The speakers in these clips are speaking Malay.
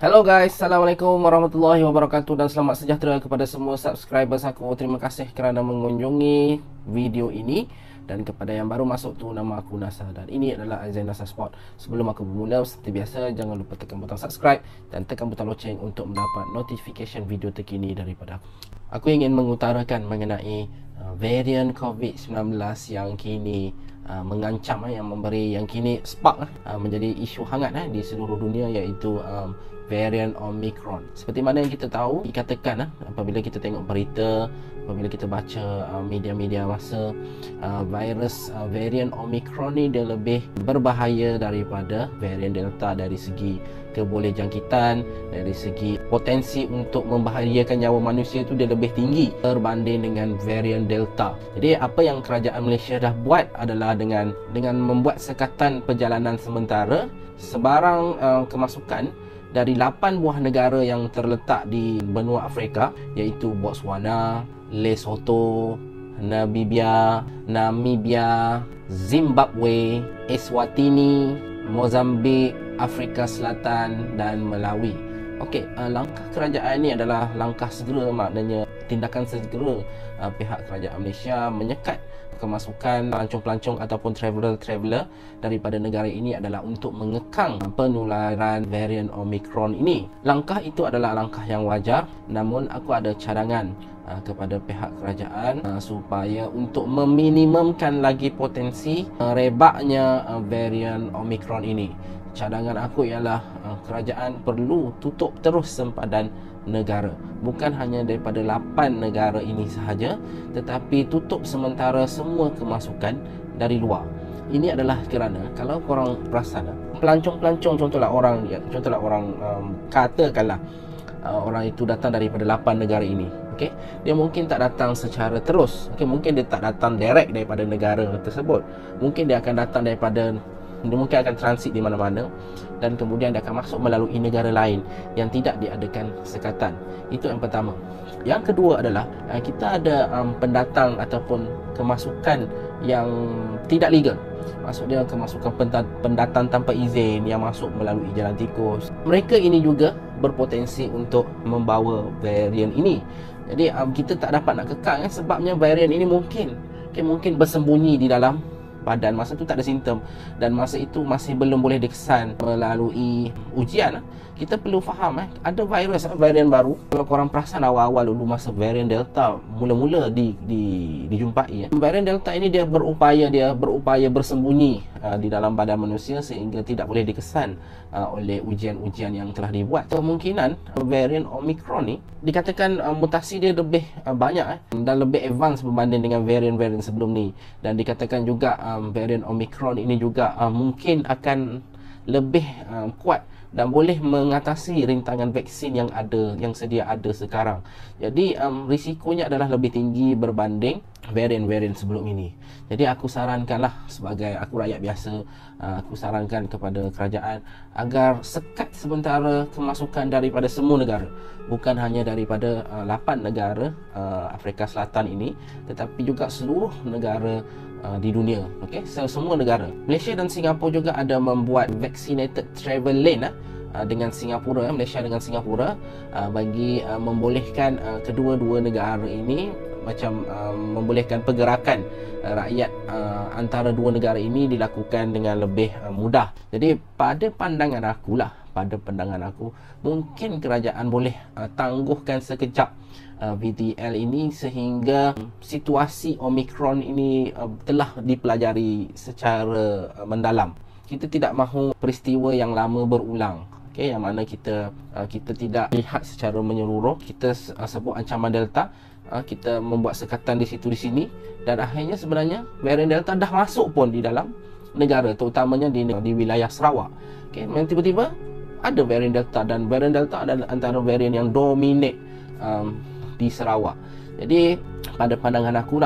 Hello guys, Assalamualaikum warahmatullahi wabarakatuh dan selamat sejahtera kepada semua subscribers aku. Terima kasih kerana mengunjungi video ini. Dan kepada yang baru masuk tu, nama aku Nasar dan ini adalah Aizan Nasar Sport. Sebelum aku bermula, seperti biasa, jangan lupa tekan butang subscribe dan tekan butang loceng untuk mendapat notification video terkini daripada aku. Aku ingin mengutarakan mengenai varian COVID-19 yang kini mengancam, yang memberi, yang kini spark menjadi isu hangat di seluruh dunia, iaitu varian Omicron. Seperti mana yang kita tahu, dikatakan apabila kita tengok berita, apabila kita baca media-media masa, virus varian Omicron ni dia lebih berbahaya daripada varian Delta dari segi kebolehjangkitan, dari segi potensi untuk membahayakan nyawa manusia tu dia lebih tinggi berbanding dengan varian Delta. Jadi apa yang kerajaan Malaysia dah buat adalah dengan membuat sekatan perjalanan sementara sebarang kemasukan dari 8 buah negara yang terletak di benua Afrika, iaitu Botswana, Lesotho, Namibia, Zimbabwe, Eswatini, Mozambik, Afrika Selatan dan Malawi. Okey, langkah kerajaan ini adalah langkah segera, maknanya tindakan segera pihak kerajaan Malaysia menyekat kemasukan pelancong-pelancong ataupun traveller daripada negara ini adalah untuk mengekang penularan varian Omicron ini. Langkah itu adalah langkah yang wajar, namun aku ada cadangan kepada pihak kerajaan supaya untuk meminimumkan lagi potensi rebaknya varian Omicron ini. Cadangan aku ialah kerajaan perlu tutup terus sempadan negara, bukan hanya daripada 8 negara ini sahaja, tetapi tutup sementara semua kemasukan dari luar. Ini adalah kerana kalau korang perasan, pelancong-pelancong, contohlah orang katakanlah orang itu datang daripada 8 negara ini. Okey, dia mungkin tak datang secara terus. Okey, mungkin dia tak datang direct daripada negara tersebut. Mungkin dia akan datang daripada, dia mungkin akan transit di mana-mana dan kemudian dia akan masuk melalui negara lain yang tidak diadakan sekatan. Itu yang pertama. Yang kedua adalah kita ada pendatang ataupun kemasukan yang tidak legal. Maksudnya kemasukan pendatang tanpa izin yang masuk melalui jalan tikus. Mereka ini juga berpotensi untuk membawa varian ini. Jadi kita tak dapat nak kekang sebabnya varian ini mungkin bersembunyi di dalam badan. Masa tu tak ada simptom dan masa itu masih belum boleh dikesan melalui ujian. Kita perlu faham ada varian baru. Kalau korang perasan awal-awal dulu masa varian Delta mula-mula dijumpai, varian Delta ini dia berupaya bersembunyi di dalam badan manusia sehingga tidak boleh dikesan oleh ujian-ujian yang telah dibuat. Kemungkinan varian Omicron ni dikatakan mutasi dia lebih banyak dan lebih advance berbanding dengan varian-varian sebelum ni, dan dikatakan juga varian Omicron ini juga mungkin akan lebih kuat dan boleh mengatasi rintangan vaksin yang sedia ada sekarang. Jadi risikonya adalah lebih tinggi berbanding varian-varian sebelum ini. Jadi aku sarankanlah, sebagai aku rakyat biasa, aku sarankan kepada kerajaan agar sekat sementara kemasukan daripada semua negara, bukan hanya daripada 8 negara Afrika Selatan ini, tetapi juga seluruh negara di dunia. Okey, semua negara. Malaysia dan Singapura juga ada membuat vaccinated travel lane dengan Singapura, Malaysia dengan Singapura, bagi membolehkan kedua-dua negara ini macam membolehkan pergerakan rakyat antara dua negara ini dilakukan dengan lebih mudah. Jadi pada pandangan aku, mungkin kerajaan boleh tangguhkan sekejap VTL ini sehingga situasi Omicron ini telah dipelajari secara mendalam. Kita tidak mahu peristiwa yang lama berulang. Okey, yang mana kita tidak lihat secara menyeluruh. Kita sebut ancaman Delta, kita membuat sekatan di situ di sini, dan akhirnya sebenarnya varian Delta dah masuk pun di dalam negara, terutamanya di wilayah Sarawak. Okey, yang tiba-tiba ada varian Delta, dan varian Delta adalah antara varian yang dominate di Sarawak. Jadi pada pandangan aku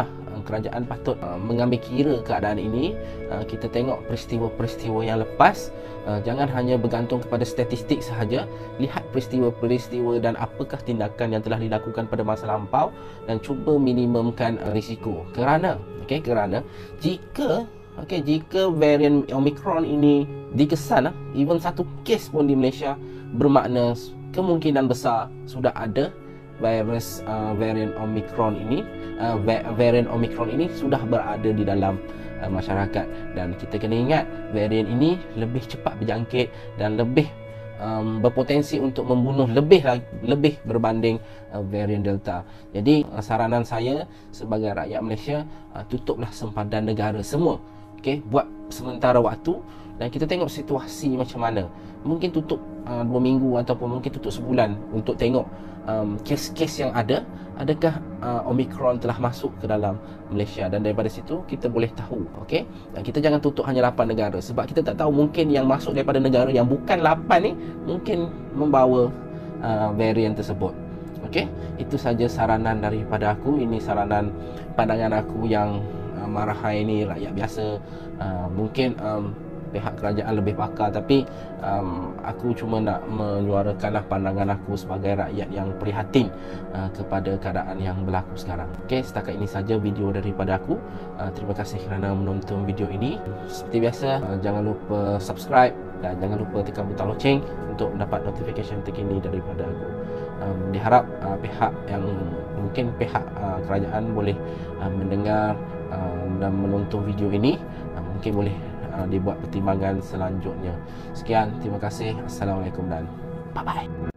kerajaan patut mengambil kira keadaan ini. Kita tengok peristiwa-peristiwa yang lepas, jangan hanya bergantung kepada statistik sahaja. Lihat peristiwa-peristiwa dan apakah tindakan yang telah dilakukan pada masa lampau dan cuba minimumkan risiko. Kerana jika okey, jika varian Omicron ini dikesan, even satu kes pun di Malaysia, bermakna kemungkinan besar sudah ada varian Omicron ini, varian Omicron ini sudah berada di dalam masyarakat. Dan kita kena ingat, varian ini lebih cepat berjangkit dan lebih berpotensi untuk membunuh lebih berbanding varian Delta. Jadi saranan saya sebagai rakyat Malaysia, tutuplah sempadan negara semua, okey, buat sementara waktu, dan kita tengok situasi macam mana. Mungkin tutup 2 minggu ataupun mungkin tutup sebulan untuk tengok kes-kes yang ada, adakah Omicron telah masuk ke dalam Malaysia, dan daripada situ kita boleh tahu, okey. Dan kita jangan tutup hanya 8 negara, sebab kita tak tahu, mungkin yang masuk daripada negara yang bukan 8 ni mungkin membawa varian tersebut. Okey, itu saja saranan daripada aku. Ini saranan pandangan aku yang marahai ni rakyat biasa. Mungkin pihak kerajaan lebih pakar, tapi aku cuma nak menyuarakanlah pandangan aku sebagai rakyat yang prihatin kepada keadaan yang berlaku sekarang. Okey, setakat ini saja video daripada aku. Terima kasih kerana menonton video ini. Seperti biasa, jangan lupa subscribe dan jangan lupa tekan butang loceng untuk mendapat notification terkini daripada aku. Diharap pihak yang mungkin pihak kerajaan boleh mendengar dan menonton video ini, mungkin boleh dibuat pertimbangan selanjutnya. Sekian, terima kasih. Assalamualaikum dan bye-bye.